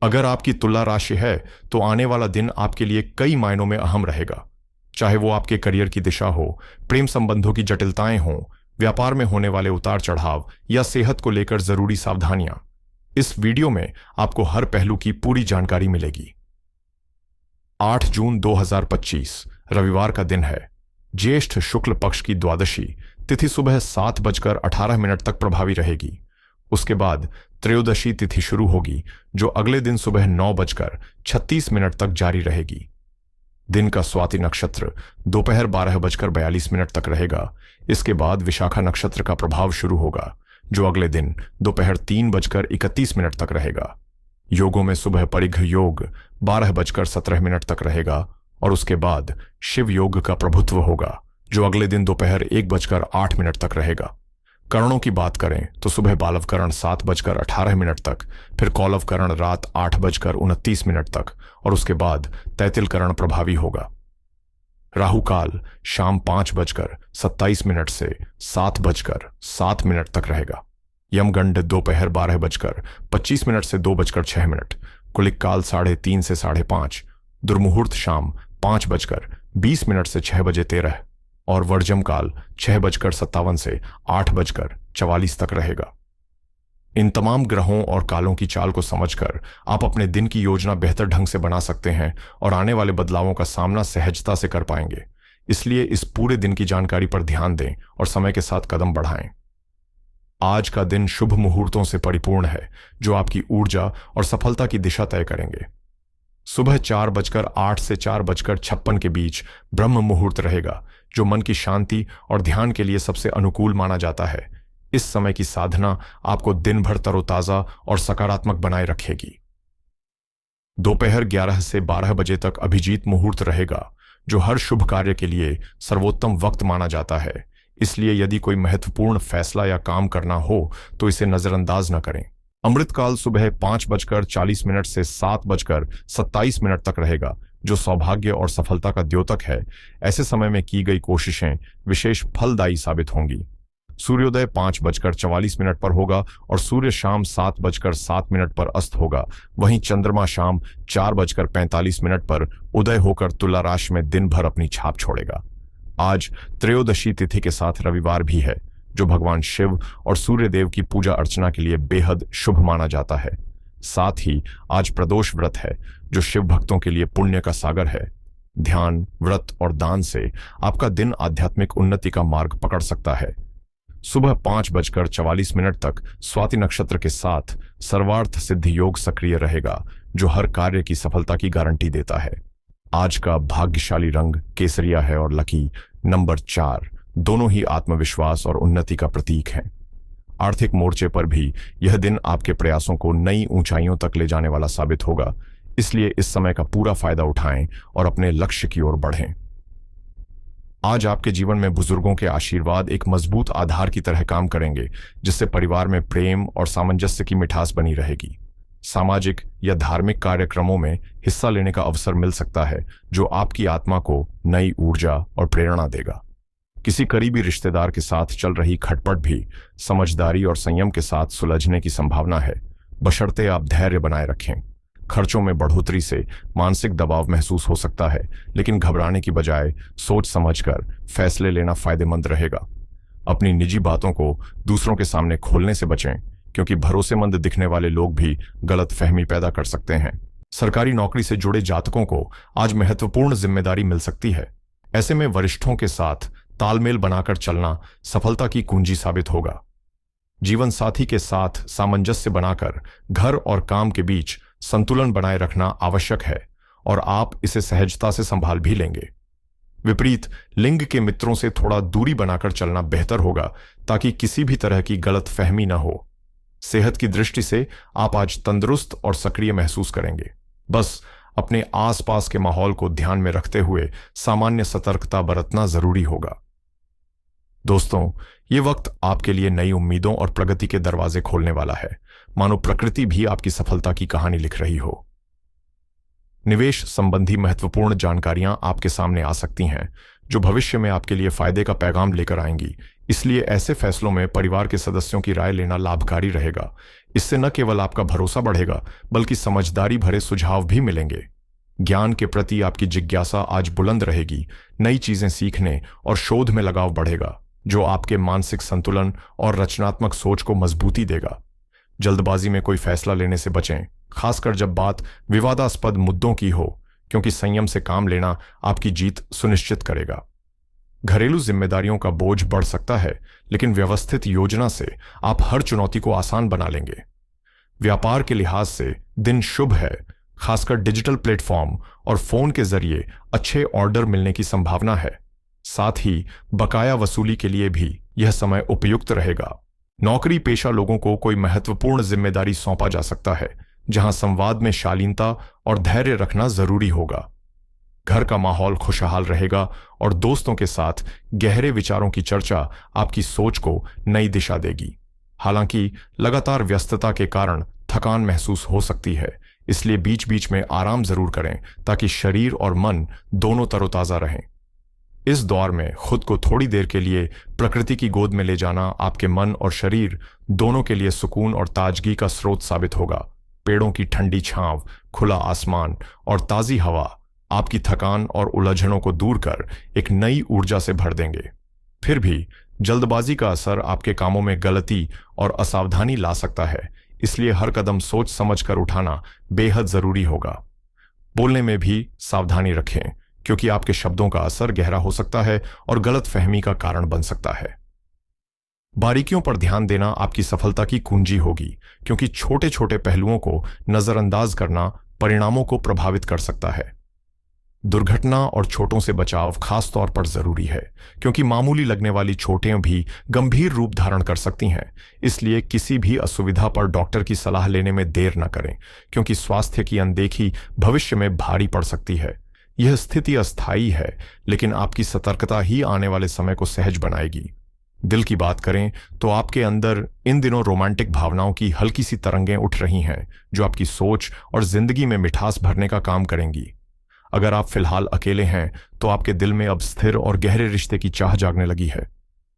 अगर आपकी तुला राशि है तो आने वाला दिन आपके लिए कई मायनों में अहम रहेगा। चाहे वो आपके करियर की दिशा हो, प्रेम संबंधों की जटिलताएं हों, व्यापार में होने वाले उतार चढ़ाव या सेहत को लेकर जरूरी सावधानियां। इस वीडियो में आपको हर पहलू की पूरी जानकारी मिलेगी। 8 जून 2025 रविवार का दिन है। ज्येष्ठ शुक्ल पक्ष की द्वादशी तिथि सुबह 7:18 तक प्रभावी रहेगी। उसके बाद त्रयोदशी तिथि शुरू होगी, जो अगले दिन सुबह 9:36 तक जारी रहेगी। दिन का स्वाति नक्षत्र दोपहर 12:42 तक रहेगा। इसके बाद विशाखा नक्षत्र का प्रभाव शुरू होगा, जो अगले दिन दोपहर 3:31 तक रहेगा। योगों में सुबह परिघ योग 12:17 तक रहेगा और उसके बाद शिव योग का प्रभुत्व होगा, जो अगले दिन दोपहर 1:08 तक रहेगा। करणों की बात करें तो सुबह बालव करण 7:18 तक, फिर कौलव करण रात 8:29 तक और उसके बाद तैतिल करण प्रभावी होगा। राहु काल शाम 5:27 से 7:07 तक रहेगा। यमगंड दोपहर 12:25 से 2:06, कुलिक काल 3:30 से 5:30, दुर्मुहूर्त शाम 5:20 से 6:13 और वर्जम काल 6:57 से 8:44 तक रहेगा। इन तमाम ग्रहों और कालों की चाल को समझकर आप अपने दिन की योजना बेहतर ढंग से बना सकते हैं और आने वाले बदलावों का सामना सहजता से कर पाएंगे। इसलिए इस पूरे दिन की जानकारी पर ध्यान दें और समय के साथ कदम बढ़ाएं। आज का दिन शुभ मुहूर्तों से परिपूर्ण है, जो आपकी ऊर्जा और सफलता की दिशा तय करेंगे। सुबह 4:08 से 4:56 के बीच ब्रह्म मुहूर्त रहेगा, जो मन की शांति और ध्यान के लिए सबसे अनुकूल माना जाता है। इस समय की साधना आपको दिन भर तरोताजा और सकारात्मक बनाए रखेगी। दोपहर 11 से 12 बजे तक अभिजीत मुहूर्त रहेगा, जो हर शुभ कार्य के लिए सर्वोत्तम वक्त माना जाता है। इसलिए यदि कोई महत्वपूर्ण फैसला या काम करना हो तो इसे नजरअंदाज न करें। अमृतकाल सुबह 5:40 से 7:27 तक रहेगा, जो सौभाग्य और सफलता का द्योतक है। ऐसे समय में की गई कोशिशें विशेष फलदायी साबित होंगी। सूर्योदय 5:44 पर होगा और सूर्य शाम 7:07 पर अस्त होगा। वहीं चंद्रमा शाम 4:45 पर उदय होकर तुला राशि में दिन भर अपनी छाप छोड़ेगा। आज त्रयोदशी तिथि के साथ रविवार भी है, जो भगवान शिव और सूर्य देव की पूजा अर्चना के लिए बेहद शुभ माना जाता है। साथ ही आज प्रदोष व्रत है, जो शिव भक्तों के लिए पुण्य का सागर है। ध्यान, व्रत और दान से आपका दिन आध्यात्मिक उन्नति का मार्ग पकड़ सकता है। सुबह 5:44 तक स्वाति नक्षत्र के साथ सर्वार्थ सिद्धि योग सक्रिय रहेगा, जो हर कार्य की सफलता की गारंटी देता है। आज का भाग्यशाली रंग केसरिया है और लकी नंबर 4 दोनों ही आत्मविश्वास और उन्नति का प्रतीक हैं। आर्थिक मोर्चे पर भी यह दिन आपके प्रयासों को नई ऊंचाइयों तक ले जाने वाला साबित होगा। इसलिए इस समय का पूरा फायदा उठाएं और अपने लक्ष्य की ओर बढ़ें। आज आपके जीवन में बुजुर्गों के आशीर्वाद एक मजबूत आधार की तरह काम करेंगे, जिससे परिवार में प्रेम और सामंजस्य की मिठास बनी रहेगी। सामाजिक या धार्मिक कार्यक्रमों में हिस्सा लेने का अवसर मिल सकता है, जो आपकी आत्मा को नई ऊर्जा और प्रेरणा देगा। किसी करीबी रिश्तेदार के साथ चल रही खटपट भी समझदारी और संयम के साथ सुलझने की संभावना है, बशर्ते आप धैर्य बनाए रखें। खर्चों में बढ़ोतरी से मानसिक दबाव महसूस हो सकता है, लेकिन घबराने की बजाय सोच समझकर फैसले लेना फायदेमंद रहेगा। अपनी निजी बातों को दूसरों के सामने खोलने से बचें, क्योंकि भरोसेमंद दिखने वाले लोग भी गलत फहमी पैदा कर सकते हैं। सरकारी नौकरी से जुड़े जातकों को आज महत्वपूर्ण जिम्मेदारी मिल सकती है। ऐसे में वरिष्ठों के साथ तालमेल बनाकर चलना सफलता की कुंजी साबित होगा। जीवन साथी के साथ सामंजस्य बनाकर घर और काम के बीच संतुलन बनाए रखना आवश्यक है और आप इसे सहजता से संभाल भी लेंगे। विपरीत लिंग के मित्रों से थोड़ा दूरी बनाकर चलना बेहतर होगा, ताकि किसी भी तरह की गलत फहमी न हो। सेहत की दृष्टि से आप आज तंदुरुस्त और सक्रिय महसूस करेंगे। बस अपने आसपास के माहौल को ध्यान में रखते हुए सामान्य सतर्कता बरतना जरूरी होगा। दोस्तों, ये वक्त आपके लिए नई उम्मीदों और प्रगति के दरवाजे खोलने वाला है, मानो प्रकृति भी आपकी सफलता की कहानी लिख रही हो। निवेश संबंधी महत्वपूर्ण जानकारियां आपके सामने आ सकती हैं, जो भविष्य में आपके लिए फायदे का पैगाम लेकर आएंगी। इसलिए ऐसे फैसलों में परिवार के सदस्यों की राय लेना लाभकारी रहेगा। इससे न केवल आपका भरोसा बढ़ेगा बल्कि समझदारी भरे सुझाव भी मिलेंगे। ज्ञान के प्रति आपकी जिज्ञासा आज बुलंद रहेगी। नई चीजें सीखने और शोध में लगाव बढ़ेगा, जो आपके मानसिक संतुलन और रचनात्मक सोच को मजबूती देगा। जल्दबाजी में कोई फैसला लेने से बचें, खासकर जब बात विवादास्पद मुद्दों की हो, क्योंकि संयम से काम लेना आपकी जीत सुनिश्चित करेगा। घरेलू जिम्मेदारियों का बोझ बढ़ सकता है, लेकिन व्यवस्थित योजना से आप हर चुनौती को आसान बना लेंगे। व्यापार के लिहाज से दिन शुभ है, खासकर डिजिटल प्लेटफॉर्म और फोन के जरिए अच्छे ऑर्डर मिलने की संभावना है। साथ ही बकाया वसूली के लिए भी यह समय उपयुक्त रहेगा। नौकरी पेशा लोगों को कोई महत्वपूर्ण जिम्मेदारी सौंपा जा सकता है, जहां संवाद में शालीनता और धैर्य रखना जरूरी होगा। घर का माहौल खुशहाल रहेगा और दोस्तों के साथ गहरे विचारों की चर्चा आपकी सोच को नई दिशा देगी। हालांकि लगातार व्यस्तता के कारण थकान महसूस हो सकती है, इसलिए बीच बीच में आराम जरूर करें ताकि शरीर और मन दोनों तरोताजा रहें। इस दौर में खुद को थोड़ी देर के लिए प्रकृति की गोद में ले जाना आपके मन और शरीर दोनों के लिए सुकून और ताजगी का स्रोत साबित होगा। पेड़ों की ठंडी छांव, खुला आसमान और ताजी हवा आपकी थकान और उलझनों को दूर कर एक नई ऊर्जा से भर देंगे। फिर भी जल्दबाजी का असर आपके कामों में गलती और असावधानी ला सकता है, इसलिए हर कदम सोच समझकर उठाना बेहद जरूरी होगा। बोलने में भी सावधानी रखें, क्योंकि आपके शब्दों का असर गहरा हो सकता है और गलतफहमी का कारण बन सकता है। बारीकियों पर ध्यान देना आपकी सफलता की कुंजी होगी, क्योंकि छोटे छोटे पहलुओं को नजरअंदाज करना परिणामों को प्रभावित कर सकता है। दुर्घटना और चोटों से बचाव खास तौर पर जरूरी है, क्योंकि मामूली लगने वाली चोटें भी गंभीर रूप धारण कर सकती हैं। इसलिए किसी भी असुविधा पर डॉक्टर की सलाह लेने में देर न करें, क्योंकि स्वास्थ्य की अनदेखी भविष्य में भारी पड़ सकती है। यह स्थिति अस्थायी है, लेकिन आपकी सतर्कता ही आने वाले समय को सहज बनाएगी। दिल की बात करें तो आपके अंदर इन दिनों रोमांटिक भावनाओं की हल्की सी तरंगें उठ रही हैं, जो आपकी सोच और जिंदगी में मिठास भरने का काम करेंगी। अगर आप फिलहाल अकेले हैं तो आपके दिल में अब स्थिर और गहरे रिश्ते की चाह जागने लगी है।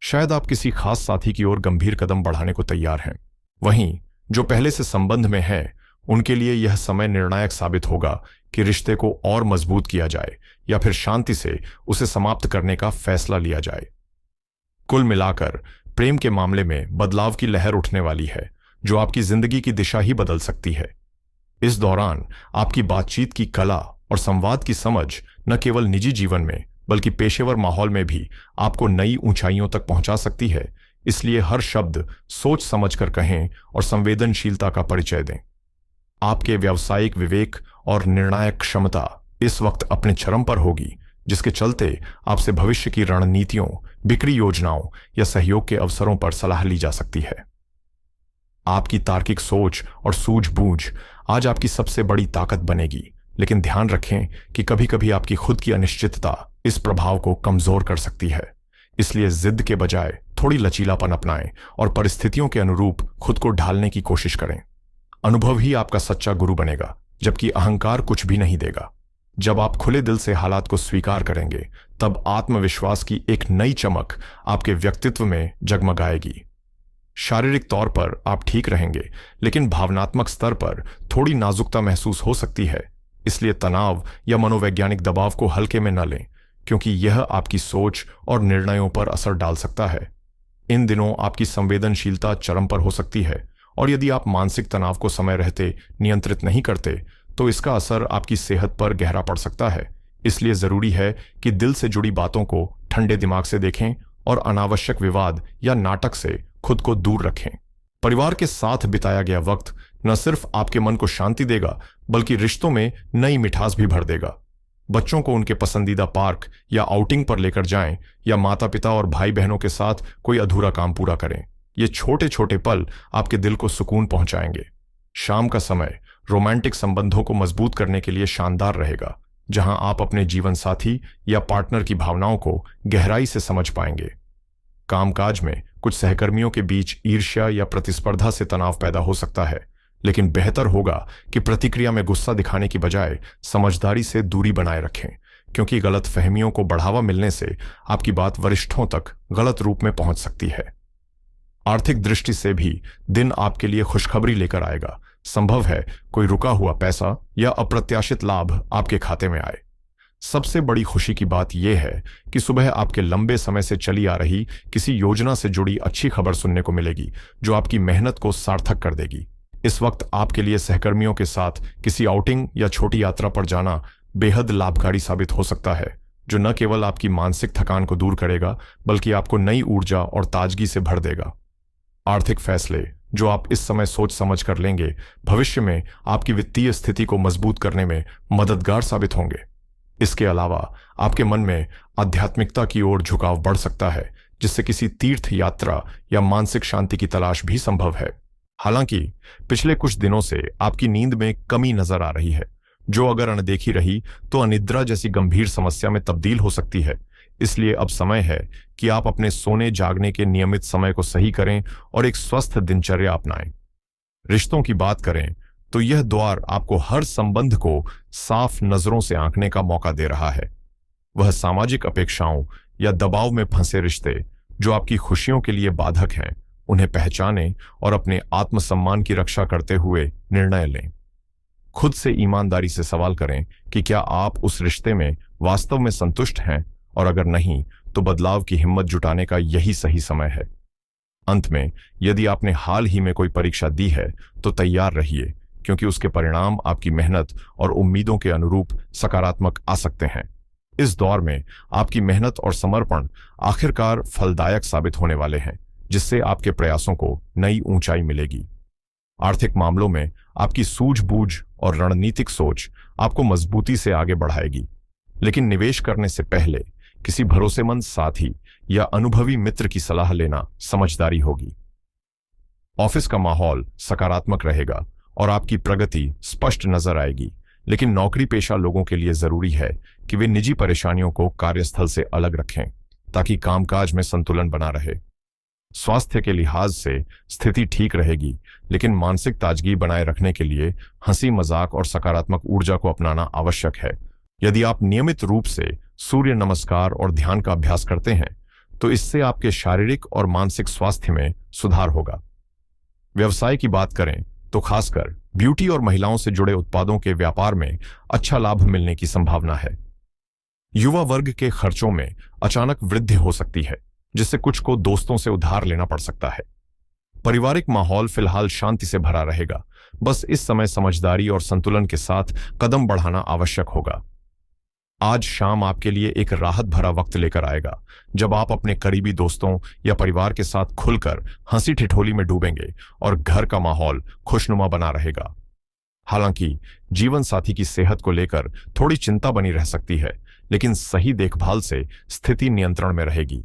शायद आप किसी खास साथी की ओर गंभीर कदम बढ़ाने को तैयार हैं। वहीं जो पहले से संबंध में है, उनके लिए यह समय निर्णायक साबित होगा कि रिश्ते को और मजबूत किया जाए या फिर शांति से उसे समाप्त करने का फैसला लिया जाए। कुल मिलाकर प्रेम के मामले में बदलाव की लहर उठने वाली है, जो आपकी जिंदगी की दिशा ही बदल सकती है। इस दौरान आपकी बातचीत की कला और संवाद की समझ न केवल निजी जीवन में बल्कि पेशेवर माहौल में भी आपको नई ऊंचाइयों तक पहुंचा सकती है। इसलिए हर शब्द सोच समझकर कहें और संवेदनशीलता का परिचय दें। आपके व्यावसायिक विवेक और निर्णायक क्षमता इस वक्त अपने चरम पर होगी, जिसके चलते आपसे भविष्य की रणनीतियों, बिक्री योजनाओं या सहयोग के अवसरों पर सलाह ली जा सकती है। आपकी तार्किक सोच और सूझबूझ आज आपकी सबसे बड़ी ताकत बनेगी, लेकिन ध्यान रखें कि कभी कभी आपकी खुद की अनिश्चितता इस प्रभाव को कमजोर कर सकती है। इसलिए जिद के बजाय थोड़ी लचीलापन अपनाएं और परिस्थितियों के अनुरूप खुद को ढालने की कोशिश करें। अनुभव ही आपका सच्चा गुरु बनेगा, जबकि अहंकार कुछ भी नहीं देगा। जब आप खुले दिल से हालात को स्वीकार करेंगे, तब आत्मविश्वास की एक नई चमक आपके व्यक्तित्व में जगमगाएगी। शारीरिक तौर पर आप ठीक रहेंगे, लेकिन भावनात्मक स्तर पर थोड़ी नाजुकता महसूस हो सकती है। इसलिए तनाव या मनोवैज्ञानिक दबाव को हल्के में न लें, क्योंकि यह आपकी सोच और निर्णयों पर असर डाल सकता है। इन दिनों आपकी संवेदनशीलता चरम पर हो सकती है, और यदि आप मानसिक तनाव को समय रहते नियंत्रित नहीं करते तो इसका असर आपकी सेहत पर गहरा पड़ सकता है। इसलिए जरूरी है कि दिल से जुड़ी बातों को ठंडे दिमाग से देखें और अनावश्यक विवाद या नाटक से खुद को दूर रखें। परिवार के साथ बिताया गया वक्त न सिर्फ आपके मन को शांति देगा, बल्कि रिश्तों में नई मिठास भी भर देगा। बच्चों को उनके पसंदीदा पार्क या आउटिंग पर लेकर जाएं, या माता पिता और भाई बहनों के साथ कोई अधूरा काम पूरा करें। ये छोटे छोटे पल आपके दिल को सुकून पहुंचाएंगे। शाम का समय रोमांटिक संबंधों को मजबूत करने के लिए शानदार रहेगा, जहां आप अपने जीवन साथी या पार्टनर की भावनाओं को गहराई से समझ पाएंगे। कामकाज में कुछ सहकर्मियों के बीच ईर्ष्या या प्रतिस्पर्धा से तनाव पैदा हो सकता है, लेकिन बेहतर होगा कि प्रतिक्रिया में गुस्सा दिखाने की बजाय समझदारी से दूरी बनाए रखें, क्योंकि गलत फहमियों को बढ़ावा मिलने से आपकी बात वरिष्ठों तक गलत रूप में पहुंच सकती है। आर्थिक दृष्टि से भी दिन आपके लिए खुशखबरी लेकर आएगा। संभव है कोई रुका हुआ पैसा या अप्रत्याशित लाभ आपके खाते में आए। सबसे बड़ी खुशी की बात यह है कि सुबह आपके लंबे समय से चली आ रही किसी योजना से जुड़ी अच्छी खबर सुनने को मिलेगी, जो आपकी मेहनत को सार्थक कर देगी। इस वक्त आपके लिए सहकर्मियों के साथ किसी आउटिंग या छोटी यात्रा पर जाना बेहद लाभकारी साबित हो सकता है, जो न केवल आपकी मानसिक थकान को दूर करेगा बल्कि आपको नई ऊर्जा और ताजगी से भर देगा। आर्थिक फैसले जो आप इस समय सोच समझ कर लेंगे, भविष्य में आपकी वित्तीय स्थिति को मजबूत करने में मददगार साबित होंगे। इसके अलावा आपके मन में आध्यात्मिकता की ओर झुकाव बढ़ सकता है, जिससे किसी तीर्थ यात्रा या मानसिक शांति की तलाश भी संभव है। हालांकि पिछले कुछ दिनों से आपकी नींद में कमी नजर आ रही है, जो अगर अनदेखी रही तो अनिद्रा जैसी गंभीर समस्या में तब्दील हो सकती है। इसलिए अब समय है कि आप अपने सोने जागने के नियमित समय को सही करें और एक स्वस्थ दिनचर्या अपनाएं। रिश्तों की बात करें तो यह द्वार आपको हर संबंध को साफ नजरों से आंकने का मौका दे रहा है। वह सामाजिक अपेक्षाओं या दबाव में फंसे रिश्ते जो आपकी खुशियों के लिए बाधक हैं, उन्हें पहचानें और अपने आत्मसम्मान की रक्षा करते हुए निर्णय लें। खुद से ईमानदारी से सवाल करें कि क्या आप उस रिश्ते में वास्तव में संतुष्ट हैं, और अगर नहीं तो बदलाव की हिम्मत जुटाने का यही सही समय है। अंत में, यदि आपने हाल ही में कोई परीक्षा दी है तो तैयार रहिए, क्योंकि उसके परिणाम आपकी मेहनत और उम्मीदों के अनुरूप सकारात्मक आ सकते हैं। इस दौर में आपकी मेहनत और समर्पण आखिरकार फलदायक साबित होने वाले हैं, जिससे आपके प्रयासों को नई ऊंचाई मिलेगी। आर्थिक मामलों में आपकी सूझबूझ और रणनीतिक सोच आपको मजबूती से आगे बढ़ाएगी, लेकिन निवेश करने से पहले किसी भरोसेमंद साथी या अनुभवी मित्र की सलाह लेना समझदारी होगी। ऑफिस का माहौल सकारात्मक रहेगा और आपकी प्रगति स्पष्ट नजर आएगी, लेकिन नौकरी पेशा लोगों के लिए जरूरी है कि वे निजी परेशानियों को कार्यस्थल से अलग रखें, ताकि कामकाज में संतुलन बना रहे। स्वास्थ्य के लिहाज से स्थिति ठीक रहेगी, लेकिन मानसिक ताजगी बनाए रखने के लिए हंसी मजाक और सकारात्मक ऊर्जा को अपनाना आवश्यक है। यदि आप नियमित रूप से सूर्य नमस्कार और ध्यान का अभ्यास करते हैं तो इससे आपके शारीरिक और मानसिक स्वास्थ्य में सुधार होगा। व्यवसाय की बात करें तो खासकर ब्यूटी और महिलाओं से जुड़े उत्पादों के व्यापार में अच्छा लाभ मिलने की संभावना है। युवा वर्ग के खर्चों में अचानक वृद्धि हो सकती है, जिससे कुछ को दोस्तों से उधार लेना पड़ सकता है। पारिवारिक माहौल फिलहाल शांति से भरा रहेगा, बस इस समय समझदारी और संतुलन के साथ कदम बढ़ाना आवश्यक होगा। आज शाम आपके लिए एक राहत भरा वक्त लेकर आएगा, जब आप अपने करीबी दोस्तों या परिवार के साथ खुलकर हंसी ठिठोली में डूबेंगे और घर का माहौल खुशनुमा बना रहेगा। हालांकि जीवन साथी की सेहत को लेकर थोड़ी चिंता बनी रह सकती है, लेकिन सही देखभाल से स्थिति नियंत्रण में रहेगी।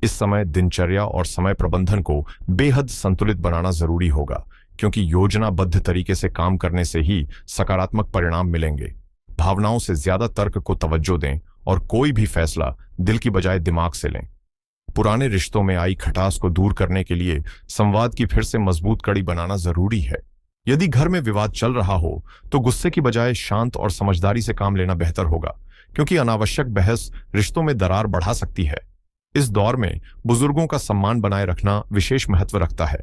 इस समय दिनचर्या और समय प्रबंधन को बेहद संतुलित बनाना जरूरी होगा, क्योंकि योजनाबद्ध तरीके से काम करने से ही सकारात्मक परिणाम मिलेंगे। भावनाओं से ज्यादा तर्क को तवज्जो दें और कोई भी फैसला दिल की बजाय दिमाग से लें। पुराने रिश्तों में आई खटास को दूर करने के लिए संवाद की फिर से मजबूत कड़ी बनाना जरूरी है। यदि घर में विवाद चल रहा हो तो गुस्से की बजाय शांत और समझदारी से काम लेना बेहतर होगा, क्योंकि अनावश्यक बहस रिश्तों में दरार बढ़ा सकती है। इस दौर में बुजुर्गों का सम्मान बनाए रखना विशेष महत्व रखता है।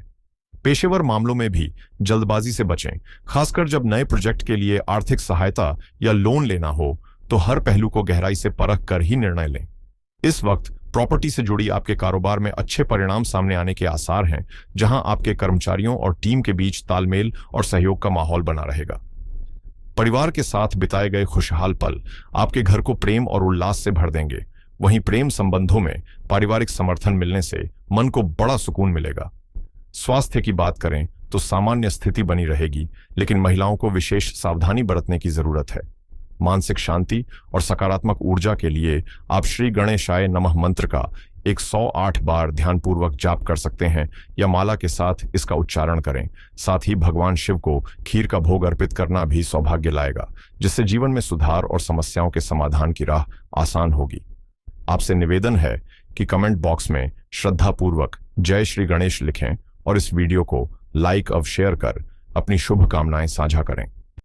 पेशेवर मामलों में भी जल्दबाजी से बचें, खासकर जब नए प्रोजेक्ट के लिए आर्थिक सहायता या लोन लेना हो तो हर पहलू को गहराई से परख कर ही निर्णय लें। इस वक्त प्रॉपर्टी से जुड़ी आपके कारोबार में अच्छे परिणाम सामने आने के आसार हैं, जहां आपके कर्मचारियों और टीम के बीच तालमेल और सहयोग का माहौल बना रहेगा। परिवार के साथ बिताए गए खुशहाल पल आपके घर को प्रेम और उल्लास से भर देंगे। वहीं प्रेम संबंधों में पारिवारिक समर्थन मिलने से मन को बड़ा सुकून मिलेगा। स्वास्थ्य की बात करें तो सामान्य स्थिति बनी रहेगी, लेकिन महिलाओं को विशेष सावधानी बरतने की जरूरत है। मानसिक शांति और सकारात्मक ऊर्जा के लिए आप श्री गणेशाय नमः मंत्र का 108 बार ध्यानपूर्वक जाप कर सकते हैं या माला के साथ इसका उच्चारण करें। साथ ही भगवान शिव को खीर का भोग अर्पित करना भी सौभाग्य लाएगा, जिससे जीवन में सुधार और समस्याओं के समाधान की राह आसान होगी। आपसे निवेदन है कि कमेंट बॉक्स में श्रद्धापूर्वक जय श्री गणेश लिखें और इस वीडियो को लाइक और शेयर कर अपनी शुभकामनाएं साझा करें।